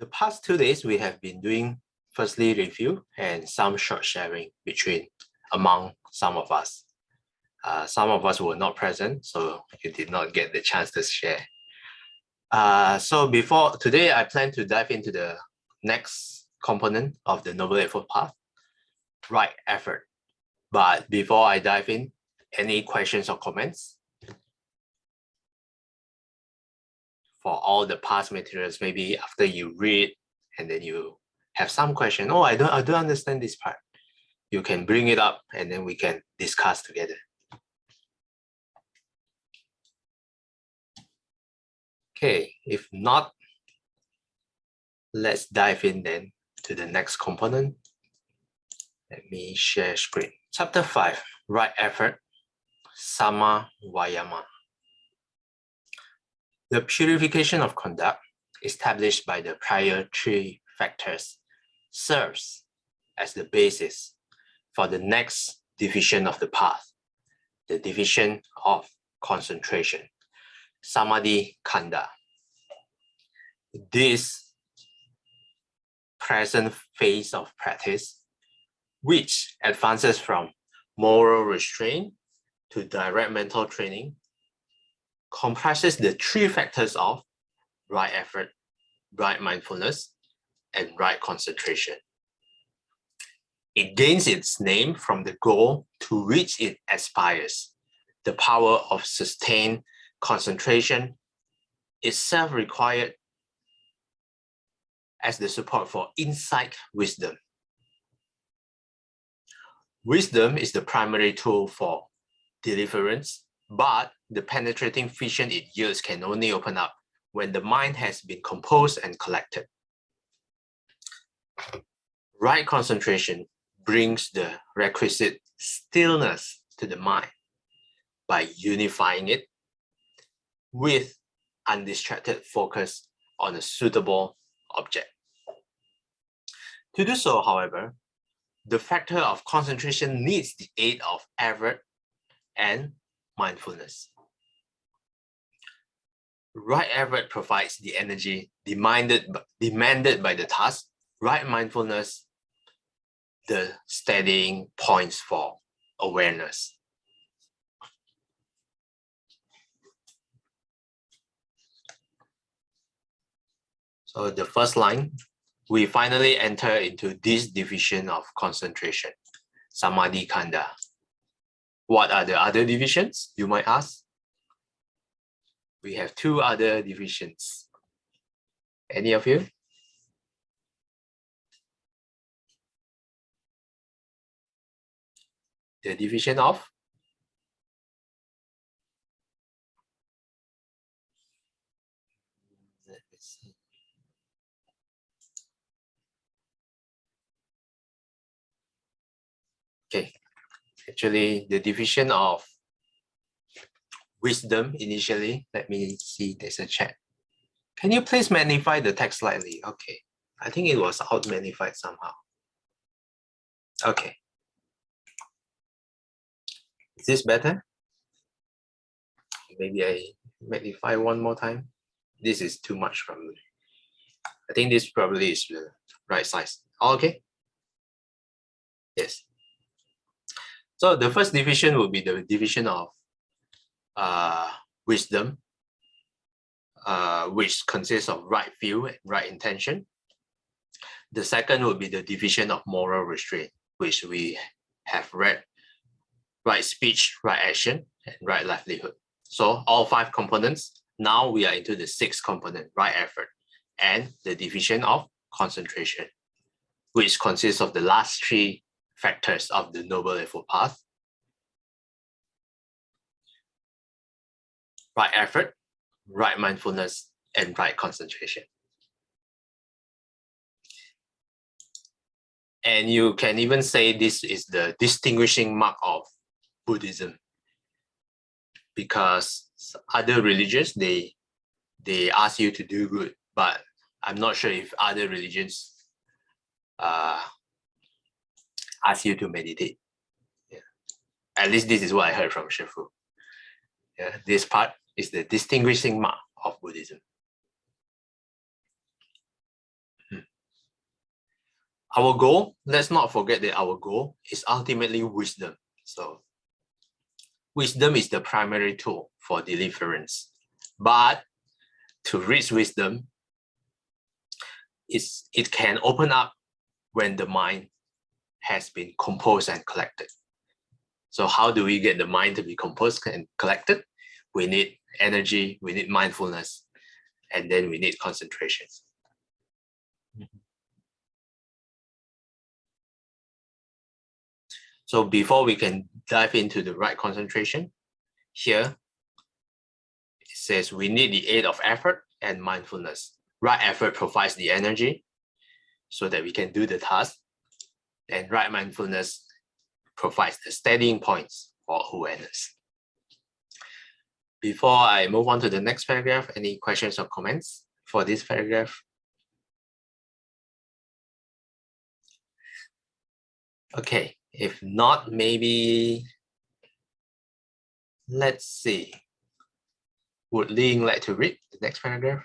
The past 2 days, we have been doing firstly review and some short sharing among some of us. Some of us were not present, so you did not get the chance to share. So before today, I plan to dive into the next component of the Noble Eightfold Path, right effort. But before I dive in, any questions or comments? For all the past materials, maybe after you read and then you have some question, oh, I don't understand this part. You can bring it up and then we can discuss together. Okay, if not, let's dive in then to the next component. Let me share screen. Chapter 5, right effort, Sama Vayama. The purification of conduct established by the prior 3 factors serves as the basis for the next division of the path, the division of concentration, Samadhi Khanda. This present phase of practice, which advances from moral restraint to direct mental training, comprises the 3 factors of right effort, right mindfulness, and right concentration. It gains its name from the goal to which it aspires. The power of sustained concentration itself required as the support for insight wisdom. Wisdom is the primary tool for deliverance, but the penetrating vision it yields can only open up when the mind has been composed and collected. Right concentration brings the requisite stillness to the mind by unifying it with undistracted focus on a suitable object. To do so, however, the factor of concentration needs the aid of effort and mindfulness. Right effort provides the energy demanded by the task. Right mindfulness, the steadying points for awareness. So the first line, we finally enter into this division of concentration, Samadhi Khanda. What are the other divisions, you might ask? We have 2 other divisions. Any of you? The division of? Let me see. Okay, actually the division of wisdom initially, let me see, there's a chat. Can you please magnify the text slightly? Okay, I think it was out magnified somehow. Okay. Is this better? Maybe I magnify one more time. This is too much from me. I think this probably is the right size. Okay. Yes. So the first division will be the division of wisdom, which consists of right view and right intention. The second will be the division of moral restraint, which we have read, right speech, right action, and right livelihood. So all 5 components. Now we are into the 6th component, right effort, and the division of concentration, which consists of the last 3 factors of the Noble Eightfold Path. Right effort, right mindfulness, and right concentration. And you can even say this is the distinguishing mark of Buddhism, because other religions, they ask you to do good, but I'm not sure if other religions ask you to meditate. Yeah. At least this is what I heard from Shifu. Yeah, this part is the distinguishing mark of Buddhism. Our goal, let's not forget that our goal is ultimately wisdom. So wisdom is the primary tool for deliverance. But to reach wisdom, it can open up when the mind has been composed and collected. So how do we get the mind to be composed and collected? We need energy, we need mindfulness, and then we need concentration. So before we can dive into the right concentration, here it says we need the aid of effort and mindfulness. Right effort provides the energy so that we can do the task, and right mindfulness provides the steadying points for awareness. Before I move on to the next paragraph, any questions or comments for this paragraph? Okay, if not, maybe let's see. Would Ling like to read the next paragraph?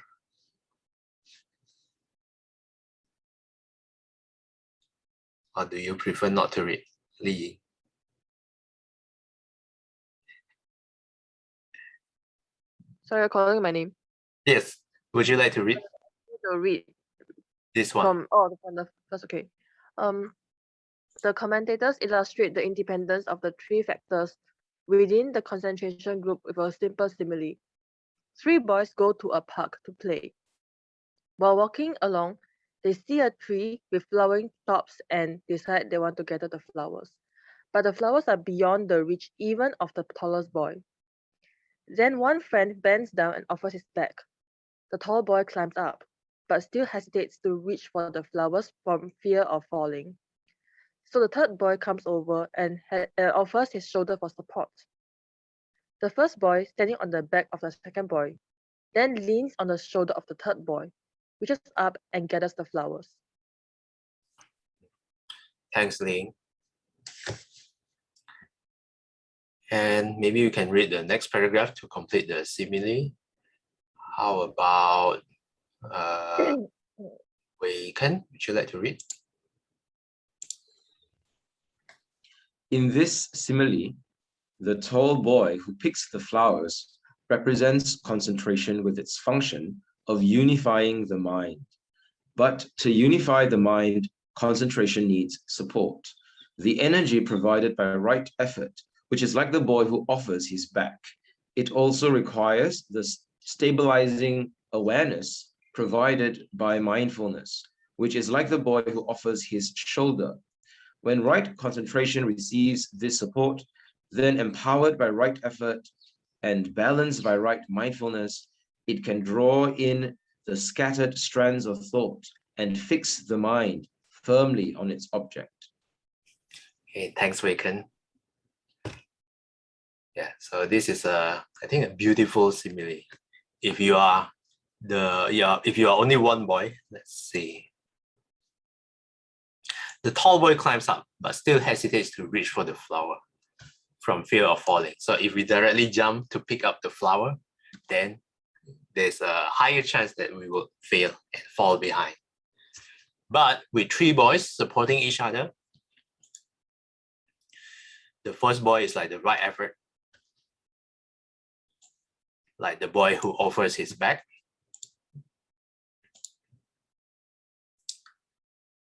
Or do you prefer not to read, Li? So you're calling my name? Yes. Would you like to read To read this one? from the first, okay. The commentators illustrate the independence of the three factors within the concentration group with a simple simile. Three boys go to a park to play. While walking along, they see a tree with flowering tops and decide they want to gather the flowers. But the flowers are beyond the reach even of the tallest boy. Then one friend bends down and offers his back. The tall boy climbs up, but still hesitates to reach for the flowers from fear of falling. So the third boy comes over and offers his shoulder for support. The first boy, standing on the back of the second boy, then leans on the shoulder of the third boy, reaches up and gathers the flowers. Thanks, Ling. And maybe you can read the next paragraph to complete the simile. How about Wei Ken? Would you like to read? In this simile, the tall boy who picks the flowers represents concentration with its function of unifying the mind. But to unify the mind, concentration needs support. The energy provided by right effort, which is like the boy who offers his back. It also requires the stabilizing awareness provided by mindfulness, which is like the boy who offers his shoulder. When right concentration receives this support, then empowered by right effort and balanced by right mindfulness, it can draw in the scattered strands of thought and fix the mind firmly on its object. Okay, thanks, Wei Ken. Yeah, so this is I think a beautiful simile. If you are only one boy, let's see. The tall boy climbs up, but still hesitates to reach for the flower from fear of falling. So if we directly jump to pick up the flower, then there's a higher chance that we will fail and fall behind. But with three boys supporting each other, the first boy is like the right effort, like the boy who offers his back.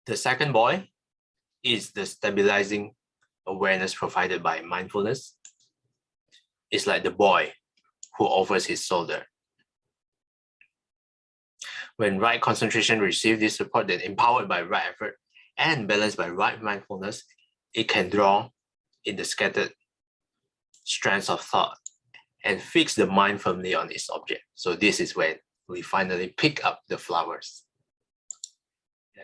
The second boy is the stabilizing awareness provided by mindfulness. It's like the boy who offers his shoulder. When right concentration receives this support, then empowered by right effort and balanced by right mindfulness, it can draw in the scattered strands of thought and fix the mind firmly on its object. So this is when we finally pick up the flowers. Yeah.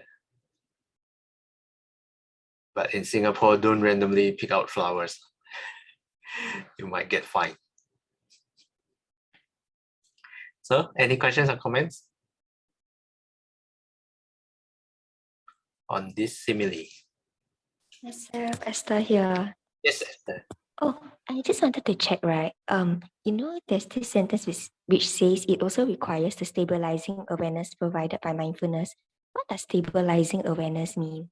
But in Singapore, don't randomly pick out flowers. You might get fined. So any questions or comments on this simile? Yes, sir. Esther here. Yes, Esther. Oh, I just wanted to check, right? There's this sentence which says it also requires the stabilizing awareness provided by mindfulness. What does stabilizing awareness mean?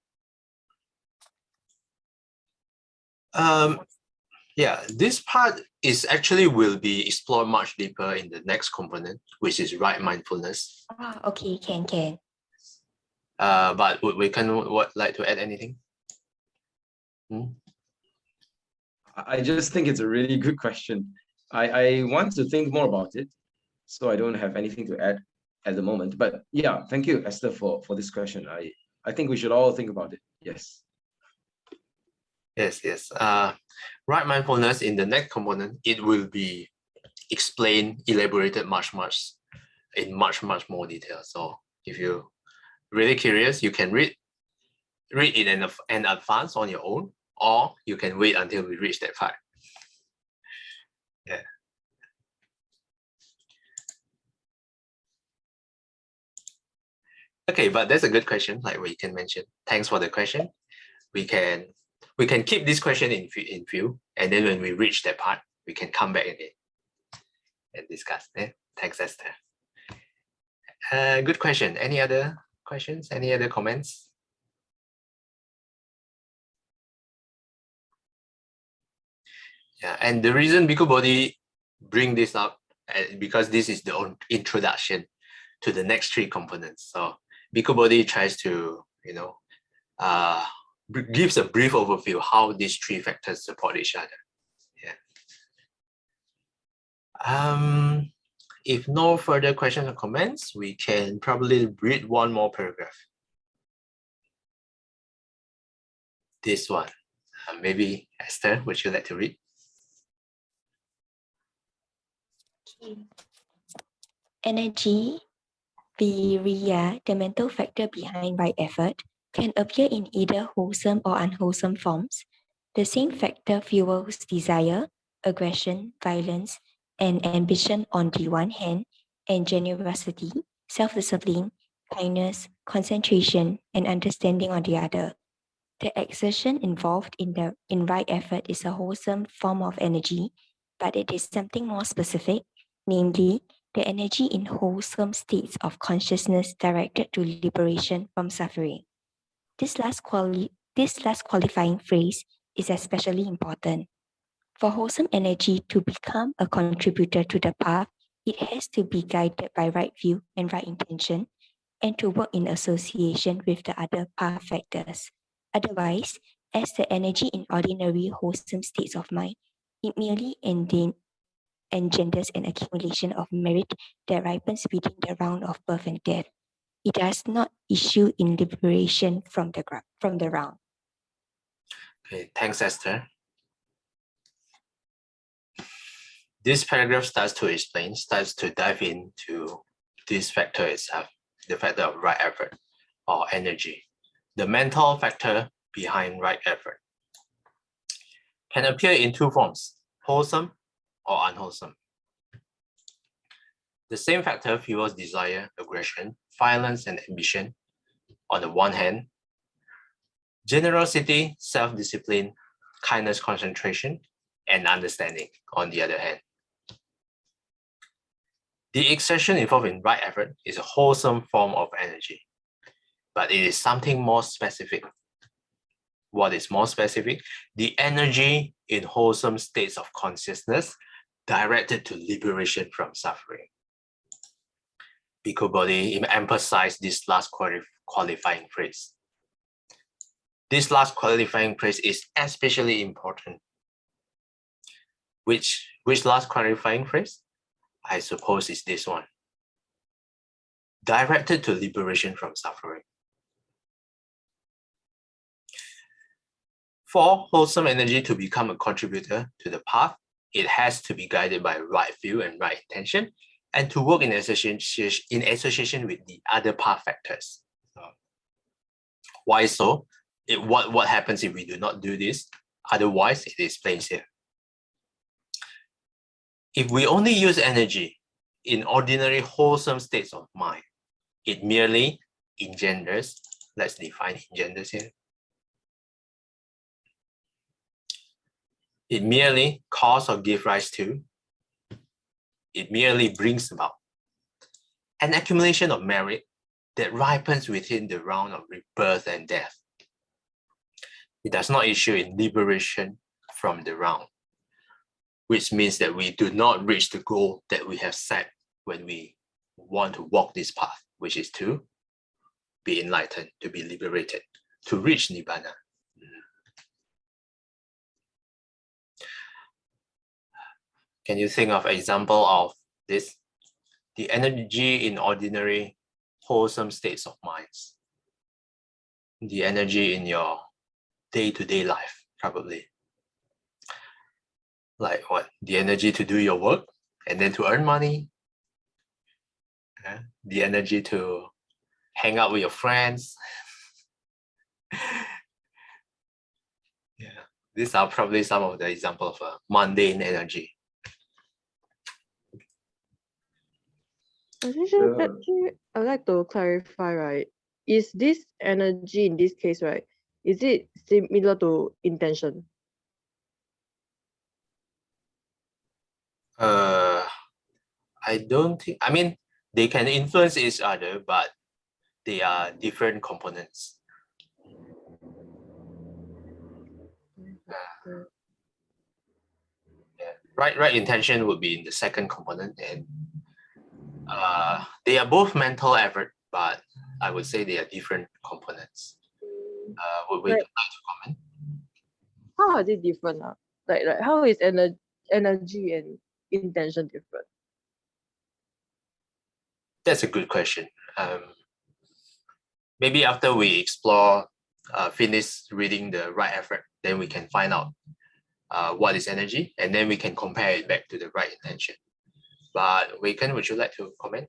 Yeah, this part is actually will be explored much deeper in the next component, which is right mindfulness. Ah, okay, can. But would we like to add anything? I just think it's a really good question. I want to think more about it, so I don't have anything to add at the moment. But yeah, thank you, Esther, for this question. I think we should all think about it. Yes. Yes. Right mindfulness in the next component, it will be explained, elaborated much more detail. So if you're really curious, you can read it in advance on your own, or you can wait until we reach that part. Yeah. Okay, but that's a good question, like we can mention. Thanks for the question. We can keep this question in view, and then when we reach that part, we can come back again and discuss. Yeah? Thanks, Esther. Good question. Any other questions? Any other comments? Yeah, and the reason Bhikkhu Bodhi bring this up because this is the introduction to the next three components. So Bhikkhu Bodhi tries to, gives a brief overview how these three factors support each other. Yeah. If no further questions or comments, we can probably read one more paragraph. This one. Maybe Esther, would you like to read? Energy, viriya, the mental factor behind right effort, can appear in either wholesome or unwholesome forms. The same factor fuels desire, aggression, violence, and ambition on the one hand, and generosity, self-discipline, kindness, concentration, and understanding on the other. The exertion involved in right effort is a wholesome form of energy, but it is something more specific, namely, the energy in wholesome states of consciousness directed to liberation from suffering. This last qualifying phrase is especially important. For wholesome energy to become a contributor to the path, it has to be guided by right view and right intention, and to work in association with the other path factors. Otherwise, as the energy in ordinary wholesome states of mind, it merely engenders an accumulation of merit that ripens within the round of birth and death. It does not issue in liberation from the round. Okay, thanks, Esther. This paragraph starts to dive into this factor itself, the factor of right effort or energy. The mental factor behind right effort can appear in two forms, wholesome or unwholesome. The same factor fuels desire, aggression, violence, and ambition on the one hand, generosity, self-discipline, kindness, concentration, and understanding on the other hand. The exertion involved in right effort is a wholesome form of energy, but it is something more specific. What is more specific? The energy in wholesome states of consciousness directed to liberation from suffering. Bhikkhu Bodhi emphasized this last qualifying phrase. This last qualifying phrase is especially important. Which last qualifying phrase? I suppose is this one. Directed to liberation from suffering. For wholesome energy to become a contributor to the path, it has to be guided by right view and right intention, and to work in association with the other path factors. Why so? What happens if we do not do this? Otherwise, it explains here. If we only use energy in ordinary wholesome states of mind, it merely engenders, let's define engenders here. It merely cause or give rise to, it merely brings about an accumulation of merit that ripens within the round of rebirth and death. It does not issue in liberation from the round, which means that we do not reach the goal that we have set when we want to walk this path, which is to be enlightened, to be liberated, to reach Nibbana. Can you think of an example of this? The energy in ordinary wholesome states of minds. The energy in your day-to-day life, probably. Like what? The energy to do your work and then to earn money. The energy to hang out with your friends. Yeah, these are probably some of the examples of mundane energy. Actually, I'd like to clarify, right? Is this energy in this case, right? Is it similar to intention? I don't think, I mean, they can influence each other, but they are different components. Yeah. Right intention would be in the second component, and they are both mental effort, but I would say they are different components. Would we like to comment? How are they different? Like how is energy and intention different? That's a good question. Maybe after we explore, finish reading the right effort, then we can find out what is energy, and then we can compare it back to the right intention. But Weiken, would you like to comment?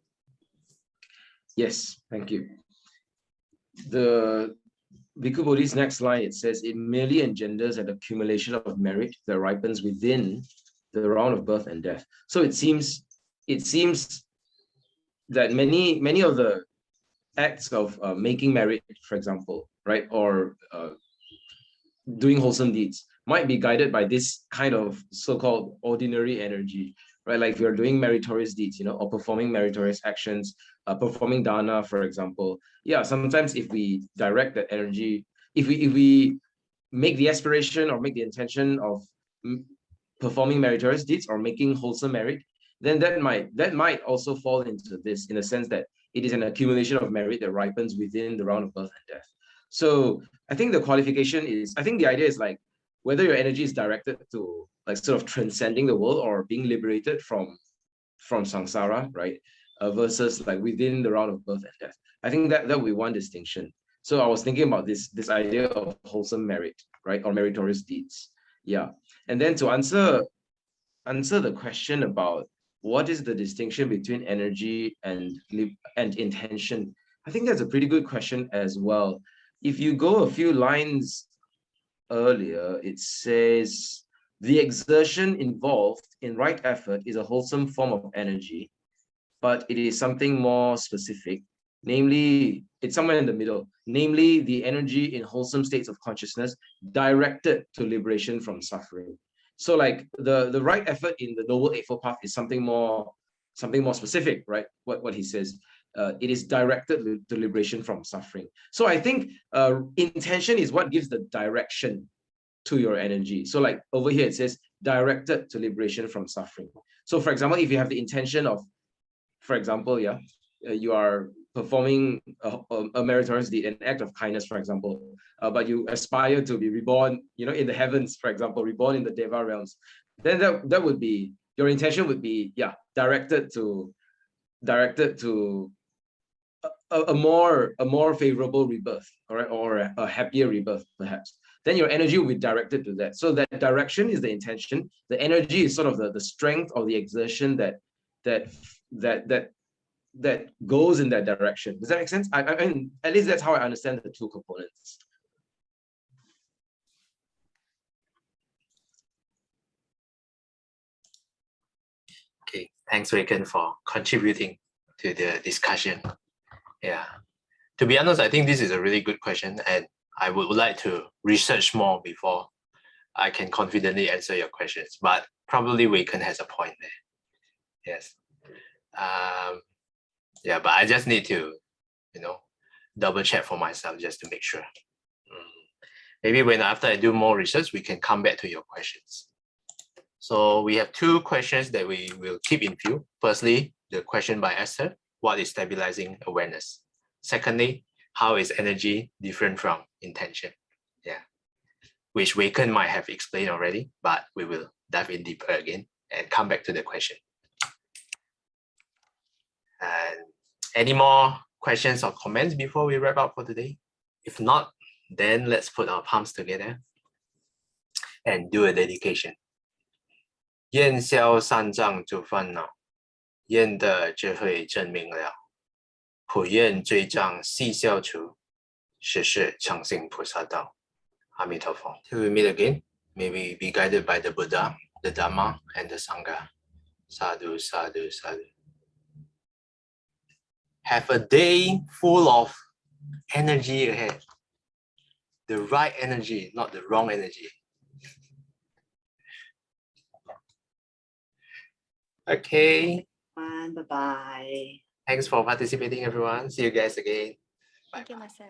Yes, thank you. The Bhikkhu Bodhi's next line, it says, it merely engenders an accumulation of merit that ripens within the round of birth and death. So it seems that many of the acts of making merit, for example, right, or doing wholesome deeds might be guided by this kind of so-called ordinary energy, right? Like if you're doing meritorious deeds, or performing meritorious actions, performing dana, for example. Yeah, sometimes if we direct that energy, if we make the aspiration or make the intention of performing meritorious deeds or making wholesome merit, then that might also fall into this, in a sense that it is an accumulation of merit that ripens within the round of birth and death. So I think the qualification is, I think the idea is like whether your energy is directed to like sort of transcending the world or being liberated from samsara, right? Versus like within the round of birth and death. I think that would be one distinction. So I was thinking about this idea of wholesome merit, right? Or meritorious deeds. Yeah. And then to answer the question about what is the distinction between energy and intention, I think that's a pretty good question as well. If you go a few lines earlier, it says, the exertion involved in right effort is a wholesome form of energy, but it is something more specific, namely, it's somewhere in the middle, namely the energy in wholesome states of consciousness directed to liberation from suffering. So like the right effort in the Noble Eightfold Path is something more specific, right? What he says. It is directed to liberation from suffering. So I think intention is what gives the direction to your energy. So like over here, it says directed to liberation from suffering. So for example, if you have the intention of, for example, you are performing a meritorious deed, an act of kindness, for example, but you aspire to be reborn, in the heavens, for example, reborn in the Deva realms, then that would be, your intention would be, directed to a more favorable rebirth, all right, or a happier rebirth, perhaps. Then your energy will be directed to that. So that direction is the intention. The energy is sort of the strength or the exertion that goes in that direction. Does that make sense? I mean, at least that's how I understand the two components. Okay, thanks, Weiken, for contributing to the discussion. Yeah, to be honest, I think this is a really good question, and I would like to research more before I can confidently answer your questions. But probably Weiken has a point there. Yes. Yeah, but I just need to double check for myself just to make sure. Maybe when after I do more research, we can come back to your questions. So we have 2 questions that we will keep in view. Firstly, the question by Esther, what is stabilizing awareness? Secondly, how is energy different from intention? Yeah, which Waken might have explained already, but we will dive in deeper again and come back to the question. And any more questions or comments before we wrap up for today? If not, then let's put our palms together and do a dedication. 厌消三障诸烦恼，厌的智慧证明了，普愿罪障悉消除，实是常行菩萨道。阿弥陀佛。Till we meet again, may we be guided by the Buddha, the Dhamma, and the Sangha. Sadhu, sadhu, sadhu. Have a day full of energy ahead. The right energy, not the wrong energy. Okay. Bye-bye. Thanks for participating, everyone. See you guys again. Thank you, Marcel.